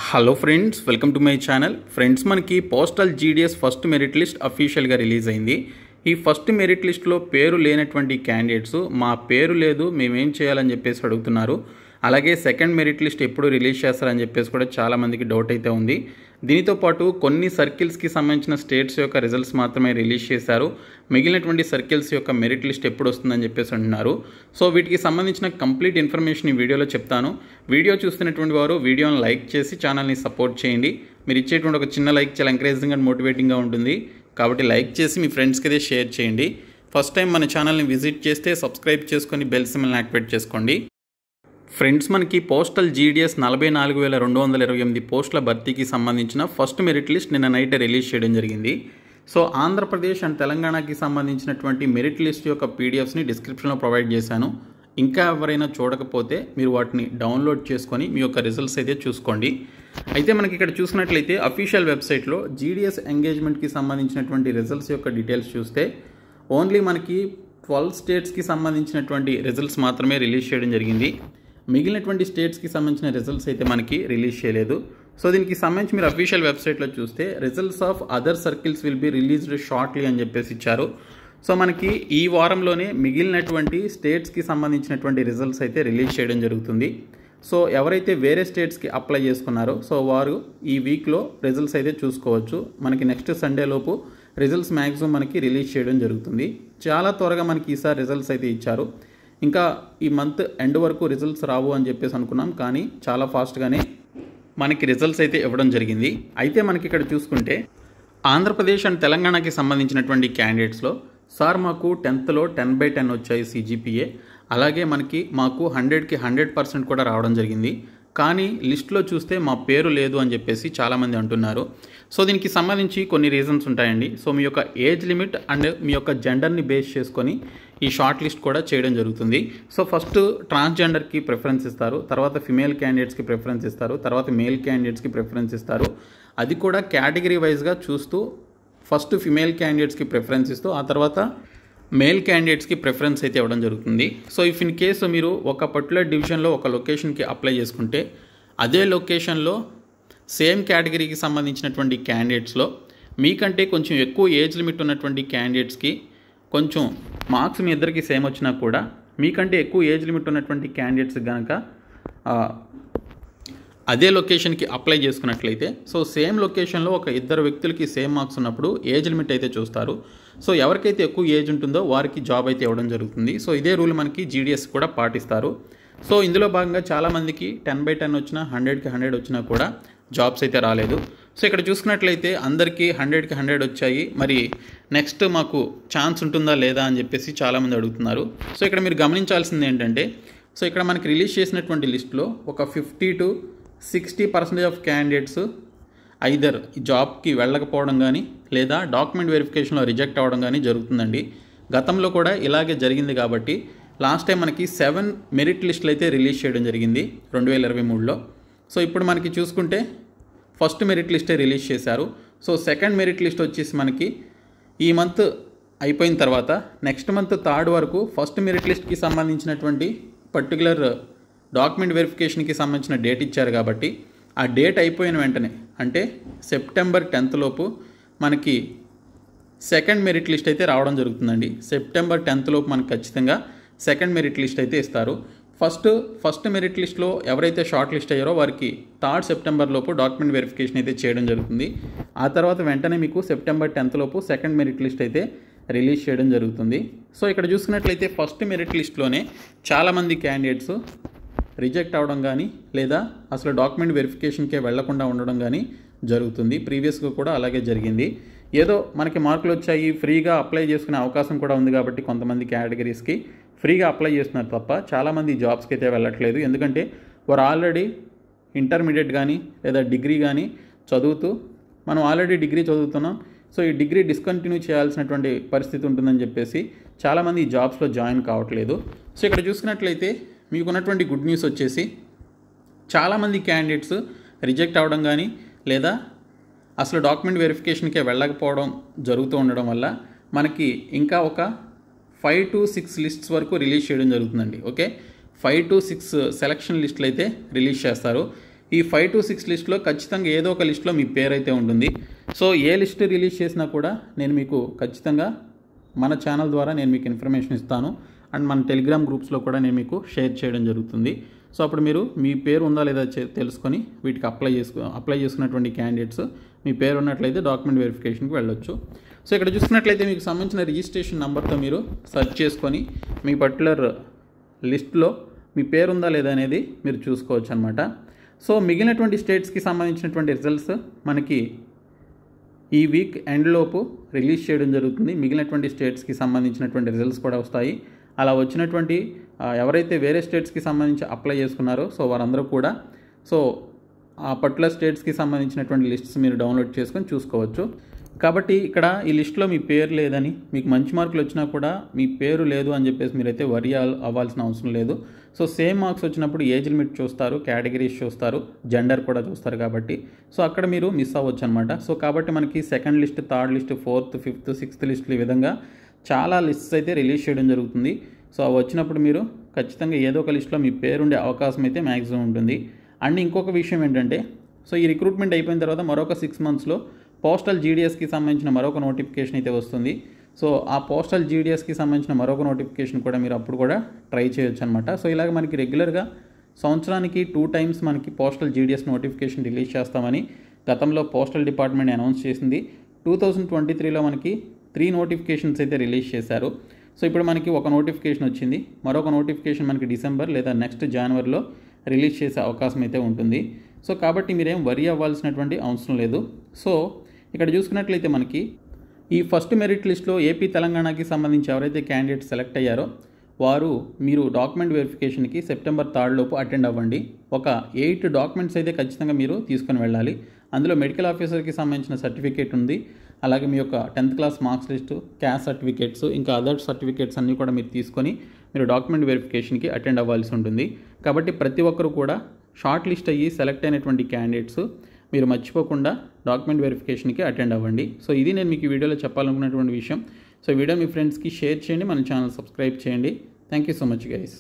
Hello friends, welcome to my channel. Friends, మనకి postal GDS first merit list అఫీషియల్గా release అయింది. ఈ first merit లిస్ట్లో పేరు లేనటువంటి క్యాండిడేట్స్ మా పేరు లేదు మేమేం చేయాలని చెప్పేసి అడుగుతున్నారు. అలాగే సెకండ్ మెరిట్ లిస్ట్ ఎప్పుడు రిలీజ్ చేస్తారని చెప్పేసి కూడా చాలామందికి డౌట్ అయితే ఉంది. దీనితో పాటు కొన్ని సర్కిల్స్కి సంబంధించిన స్టేట్స్ యొక్క రిజల్ట్స్ మాత్రమే రిలీజ్ చేశారు. మిగిలినటువంటి సర్కిల్స్ యొక్క మెరిట్ లిస్ట్ ఎప్పుడు వస్తుందని చెప్పేసి అంటున్నారు. సో వీటికి సంబంధించిన కంప్లీట్ ఇన్ఫర్మేషన్ ఈ వీడియోలో చెప్తాను. వీడియో చూస్తున్నటువంటి వారు వీడియోని లైక్ చేసి ఛానల్ని సపోర్ట్ చేయండి. మీరు ఇచ్చేటువంటి ఒక చిన్న లైక్ చాలా ఎంకరేజింగ్ అండ్ మోటివేటింగ్గా ఉంటుంది. కాబట్టి లైక్ చేసి మీ ఫ్రెండ్స్కి అయితే షేర్ చేయండి. ఫస్ట్ టైం మన ఛానల్ని విజిట్ చేస్తే సబ్స్క్రైబ్ చేసుకొని బెల్ సింబల్ని యాక్టివేట్ చేసుకోండి. ఫ్రెండ్స్, మనకి పోస్టల్ జీడీఎస్ 44,228 పోస్టుల భర్తీకి సంబంధించిన ఫస్ట్ మెరిట్ లిస్ట్ నిన్న నైట్ రిలీజ్ చేయడం జరిగింది. సో ఆంధ్రప్రదేశ్ అండ్ తెలంగాణకి సంబంధించినటువంటి మెరిట్ లిస్ట్ యొక్క పీడిఎఫ్స్ని డిస్క్రిప్షన్లో ప్రొవైడ్ చేశాను. ఇంకా ఎవరైనా చూడకపోతే మీరు వాటిని డౌన్లోడ్ చేసుకొని మీ యొక్క రిజల్ట్స్ అయితే చూసుకోండి. అయితే మనకి ఇక్కడ చూసినట్లయితే అఫీషియల్ వెబ్సైట్లో జీడీఎస్ ఎంగేజ్మెంట్కి సంబంధించినటువంటి రిజల్ట్స్ యొక్క డీటెయిల్స్ చూస్తే ఓన్లీ మనకి 12 స్టేట్స్కి సంబంధించినటువంటి రిజల్ట్స్ మాత్రమే రిలీజ్ చేయడం జరిగింది. మిగిలినటువంటి స్టేట్స్కి సంబంధించిన రిజల్ట్స్ అయితే మనకి రిలీజ్ చేయలేదు. సో దీనికి సంబంధించి మీరు అఫీషియల్ వెబ్సైట్లో చూస్తే results of other circles will be released shortly అని చెప్పేసి ఇచ్చారు. సో మనకి ఈ వారంలోనే మిగిలినటువంటి స్టేట్స్కి సంబంధించినటువంటి రిజల్ట్స్ అయితే రిలీజ్ చేయడం జరుగుతుంది. సో ఎవరైతే వేరే స్టేట్స్కి అప్లై చేసుకున్నారో సో వారు ఈ వీక్లో రిజల్ట్స్ అయితే చూసుకోవచ్చు. మనకి నెక్స్ట్ సండే లోపు రిజల్ట్స్ మ్యాక్సిమం మనకి రిలీజ్ చేయడం జరుగుతుంది. చాలా త్వరగా మనకి ఈసారి రిజల్ట్స్ అయితే ఇచ్చారు. ఇంకా ఈ మంత్ ఎండ్ వరకు రిజల్ట్స్ రావు అని చెప్పేసి అనుకున్నాం, కానీ చాలా ఫాస్ట్గానే మనకి రిజల్ట్స్ అయితే ఇవ్వడం జరిగింది. అయితే మనకి ఇక్కడ చూసుకుంటే ఆంధ్రప్రదేశ్ అండ్ తెలంగాణకి సంబంధించినటువంటి క్యాండిడేట్స్లో సార్ మాకు 10th 10/10 వచ్చాయి CGPA. అలాగే మాకు 100కి 100% కూడా రావడం జరిగింది. కానీ లిస్ట్లో చూస్తే మా పేరు లేదు అని చెప్పేసి చాలామంది అంటున్నారు. సో దీనికి సంబంధించి కొన్ని రీజన్స్ ఉంటాయండి. సో మీ యొక్క ఏజ్ లిమిట్ అండ్ మీ యొక్క జెండర్ని బేస్ చేసుకొని ఈ షార్ట్ లిస్ట్ కూడా చేయడం జరుగుతుంది. సో ఫస్ట్ ట్రాన్స్జెండర్కి ప్రిఫరెన్స్ ఇస్తారు, తర్వాత ఫిమేల్ క్యాండిడేట్స్కి ప్రిఫరెన్స్ ఇస్తారు, తర్వాత మేల్ క్యాండిడేట్స్కి ప్రిఫరెన్స్ ఇస్తారు. అది కూడా కేటగిరీ వైజ్గా చూస్తూ ఫస్ట్ ఫిమేల్ క్యాండిడేట్స్కి ప్రిఫరెన్స్ ఇస్తూ ఆ తర్వాత మేల్ క్యాండిడేట్స్కి ప్రిఫరెన్స్ అయితే ఇవ్వడం జరుగుతుంది. సో ఇఫ్ ఇన్ కేసు మీరు ఒక పర్టికులర్ డివిజన్లో ఒక లొకేషన్కి అప్లై చేసుకుంటే అదే లొకేషన్లో సేమ్ కేటగిరీకి సంబంధించినటువంటి క్యాండిడేట్స్లో మీకంటే కొంచెం ఎక్కువ ఏజ్ లిమిట్ ఉన్నటువంటి క్యాండిడేట్స్కి కొంచెం మార్క్స్ మీ ఇద్దరికి సేమ్ వచ్చినా కూడా మీకంటే ఎక్కువ ఏజ్ లిమిట్ ఉన్నటువంటి క్యాండిడేట్స్ కనుక అదే లొకేషన్కి అప్లై చేసుకున్నట్లయితే సో సేమ్ లొకేషన్లో ఒక ఇద్దరు వ్యక్తులకి సేమ్ మార్క్స్ ఉన్నప్పుడు ఏజ్ లిమిట్ అయితే చూస్తారు. సో ఎవరికైతే ఎక్కువ ఏజ్ ఉంటుందో వారికి జాబ్ అయితే ఇవ్వడం జరుగుతుంది. సో ఇదే రూల్ మనకి జీడీఎస్ కూడా పాటిస్తారు. సో ఇందులో భాగంగా చాలామందికి 10/10 వచ్చినా 100కి 100 వచ్చినా కూడా జాబ్స్ అయితే రాలేదు. సో ఇక్కడ చూసుకున్నట్లయితే అందరికీ 100కి 100 వచ్చాయి, మరి నెక్స్ట్ మాకు ఛాన్స్ ఉంటుందా లేదా అని చెప్పేసి చాలామంది అడుగుతున్నారు. సో ఇక్కడ మీరు గమనించాల్సింది ఏంటంటే సో ఇక్కడ మనకి రిలీజ్ చేసినటువంటి లిస్ట్లో ఒక 50 to 60% ఆఫ్ క్యాండిడేట్స్ ఐదర్ జాబ్కి వెళ్ళకపోవడం కానీ లేదా డాక్యుమెంట్ వెరిఫికేషన్లో రిజెక్ట్ అవ్వడం కానీ జరుగుతుందండి. గతంలో కూడా ఇలాగే జరిగింది. కాబట్టి లాస్ట్ టైం మనకి 7 మెరిట్ లిస్టులు అయితే రిలీజ్ చేయడం జరిగింది 2023లో. సో ఇప్పుడు మనకి చూసుకుంటే ఫస్ట్ మెరిట్ లిస్టే రిలీజ్ చేశారు. సో సెకండ్ మెరిట్ లిస్ట్ వచ్చేసి మనకి ఈ మంత్ అయిపోయిన తర్వాత నెక్స్ట్ మంత్ 3rd వరకు ఫస్ట్ మెరిట్ లిస్ట్కి సంబంధించినటువంటి పర్టికులర్ డాక్యుమెంట్ వెరిఫికేషన్కి సంబంధించిన డేట్ ఇచ్చారు. కాబట్టి ఆ డేట్ అయిపోయిన వెంటనే అంటే September 10th లోపు మనకి సెకండ్ మెరిట్ లిస్ట్ అయితే రావడం జరుగుతుందండి. September 10th లోపు మనకు ఖచ్చితంగా సెకండ్ మెరిట్ లిస్ట్ అయితే ఇస్తారు. ఫస్ట్ మెరిట్ లిస్ట్లో ఎవరైతే షార్ట్ లిస్ట్ అయ్యారో వారికి 3rd September లోపు డాక్యుమెంట్ వెరిఫికేషన్ అయితే చేయడం జరుగుతుంది. ఆ తర్వాత వెంటనే మీకు September 10th లోపు సెకండ్ మెరిట్ లిస్ట్ అయితే రిలీజ్ చేయడం జరుగుతుంది. సో ఇక్కడ చూసుకున్నట్లయితే ఫస్ట్ మెరిట్ లిస్ట్లోనే చాలామంది క్యాండిడేట్స్ రిజెక్ట్ అవ్వడం కానీ లేదా అసలు డాక్యుమెంట్ వెరిఫికేషన్కే వెళ్లకుండా ఉండడం కానీ జరుగుతుంది. ప్రీవియస్గా కూడా అలాగే జరిగింది. ఏదో మనకి మార్కులు వచ్చాయి ఫ్రీగా అప్లై చేసుకునే అవకాశం కూడా ఉంది కాబట్టి కొంతమంది కేటగిరీస్కి ఫ్రీగా అప్లై చేస్తున్నారు తప్ప చాలామంది జాబ్స్కి అయితే వెళ్ళట్లేదు. ఎందుకంటే వారు ఆల్రెడీ ఇంటర్మీడియట్ కానీ లేదా డిగ్రీ కానీ చదువుతూ మనం ఆల్రెడీ డిగ్రీ చదువుతున్నాం, సో ఈ డిగ్రీ డిస్కంటిన్యూ చేయాల్సినటువంటి పరిస్థితి ఉంటుందని చెప్పేసి చాలామంది ఈ జాబ్స్లో జాయిన్ కావట్లేదు. సో ఇక్కడ చూసుకున్నట్లయితే మీకున్నటువంటి గుడ్ న్యూస్ వచ్చేసి చాలామంది క్యాండిడేట్స్ రిజెక్ట్ అవ్వడం కానీ లేదా అసలు డాక్యుమెంట్ వెరిఫికేషన్కే వెళ్ళకపోవడం జరుగుతూ ఉండడం వల్ల మనకి ఇంకా ఒక 5 to 6 లిస్ట్స్ వరకు రిలీజ్ చేయడం జరుగుతుందండి. ఓకే, 5 to 6 సెలక్షన్ లిస్టులు అయితే రిలీజ్ చేస్తారు. ఈ 5 to 6 లిస్ట్లో ఖచ్చితంగా ఏదో ఒక లిస్ట్లో మీ పేరు అయితే ఉంటుంది. సో ఏ లిస్ట్ రిలీజ్ చేసినా కూడా నేను మీకు ఖచ్చితంగా మన ఛానల్ ద్వారా నేను మీకు ఇన్ఫర్మేషన్ ఇస్తాను. అండ్ మన టెలిగ్రామ్ గ్రూప్స్లో కూడా నేను మీకు షేర్ చేయడం జరుగుతుంది. సో అప్పుడు మీరు మీ పేరు ఉందా లేదా తెలుసుకొని వీటికి అప్లై చేసుకున్నటువంటి క్యాండిడేట్స్ మీ పేరు ఉన్నట్లయితే డాక్యుమెంట్ వెరిఫికేషన్కి వెళ్ళొచ్చు. సో ఇక్కడ చూసుకున్నట్లయితే మీకు సంబంధించిన రిజిస్ట్రేషన్ నెంబర్తో మీరు సెర్చ్ చేసుకొని మీ పర్టికులర్ లిస్ట్లో మీ పేరు ఉందా లేదా అనేది మీరు చూసుకోవచ్చు అనమాట. సో మిగిలినటువంటి స్టేట్స్కి సంబంధించినటువంటి రిజల్ట్స్ మనకి ఈ వీక్ ఎండ్లోపు రిలీజ్ చేయడం జరుగుతుంది. మిగిలినటువంటి స్టేట్స్కి సంబంధించినటువంటి రిజల్ట్స్ కూడా వస్తాయి. అలా వచ్చినటువంటి ఎవరైతే వేరే స్టేట్స్కి సంబంధించి అప్లై చేసుకున్నారో సో వారందరూ కూడా సో ఆ పర్టికులర్ స్టేట్స్కి సంబంధించినటువంటి లిస్ట్స్ మీరు డౌన్లోడ్ చేసుకొని చూసుకోవచ్చు. కాబట్టి ఇక్కడ ఈ లిస్ట్లో మీ పేరు లేదని, మీకు మంచి మార్కులు వచ్చినా కూడా మీ పేరు లేదు అని చెప్పేసి మీరైతే వరీ అవ్వాల్సిన అవసరం లేదు. సో సేమ్ మార్క్స్ వచ్చినప్పుడు ఏజ్ లిమిట్ చూస్తారు, కేటగిరీస్ చూస్తారు, జెండర్ కూడా చూస్తారు. కాబట్టి సో అక్కడ మీరు మిస్ అవ్వచ్చు అనమాట. సో కాబట్టి మనకి second list, third list, fourth, fifth, sixth లిస్టులు ఈ విధంగా చాలా లిస్ట్స్ అయితే రిలీజ్ చేయడం జరుగుతుంది. సో అవి వచ్చినప్పుడు మీరు ఖచ్చితంగా ఏదో ఒక లిస్ట్లో మీ పేరు ఉండే అవకాశం అయితే మ్యాక్సిమం ఉంటుంది. అండ్ ఇంకొక విషయం ఏంటంటే సో ఈ రిక్రూట్మెంట్ అయిపోయిన తర్వాత మరొక 6 monthsలో పోస్టల్ జీడిఎస్కి సంబంధించిన మరొక నోటిఫికేషన్ అయితే వస్తుంది. సో ఆ పోస్టల్ జీడిఎస్కి సంబంధించిన మరొక నోటిఫికేషన్ కూడా మీరు అప్పుడు కూడా ట్రై చేయొచ్చు అనమాట. సో ఇలాగ మనకి రెగ్యులర్గా సంవత్సరానికి 2 times మనకి పోస్టల్ జీడిఎస్ నోటిఫికేషన్ రిలీజ్ చేస్తామని గతంలో పోస్టల్ డిపార్ట్మెంట్ అనౌన్స్ చేసింది. 2023లో మనకి 3 notifications అయితే రిలీజ్ చేశారు. సో ఇప్పుడు మనకి ఒక నోటిఫికేషన్ వచ్చింది. మరొక నోటిఫికేషన్ మనకి డిసెంబర్ లేదా నెక్స్ట్ జనవరిలో రిలీజ్ చేసే అవకాశం అయితే ఉంటుంది. సో కాబట్టి మీరేం వరీ అవ్వాల్సినటువంటి అవసరం లేదు. సో ఇక్కడ చూసుకున్నట్లయితే మనకి ఈ ఫస్ట్ మెరిట్ లిస్ట్లో ఏపీ, తెలంగాణకి సంబంధించి ఎవరైతే క్యాండిడేట్ సెలెక్ట్ అయ్యారో వారు మీరు డాక్యుమెంట్ వెరిఫికేషన్కి సెప్టెంబర్ 3 లోపు అటెండ్ అవ్వండి. ఒక 8 డాక్యుమెంట్స్ అయితే ఖచ్చితంగా మీరు తీసుకొని వెళ్ళాలి. అందులో మెడికల్ ఆఫీసర్కి సంబంధించిన సర్టిఫికేట్ ఉంది, అలాగే మీ యొక్క 10th class marks list, caste certificates, ఇంకా అదర్ సర్టిఫికేట్స్ అన్నీ కూడా మీరు తీసుకొని మీరు డాక్యుమెంట్ వెరిఫికేషన్కి అటెండ్ అవ్వాల్సి ఉంటుంది. కాబట్టి ప్రతి ఒక్కరు కూడా షార్ట్ లిస్ట్ అయ్యి సెలెక్ట్ అయినటువంటి క్యాండిడేట్స్ మీరు మర్చిపోకుండా డాక్యుమెంట్ వెరిఫికేషన్కి అటెండ్ అవ్వండి. సో ఇది నేను మీకు ఈ వీడియోలో చెప్పాలనుకున్నటువంటి విషయం. సో వీడియో మీ ఫ్రెండ్స్కి షేర్ చేయండి, మన ఛానల్ సబ్స్క్రైబ్ చేయండి. Thank you so much guys.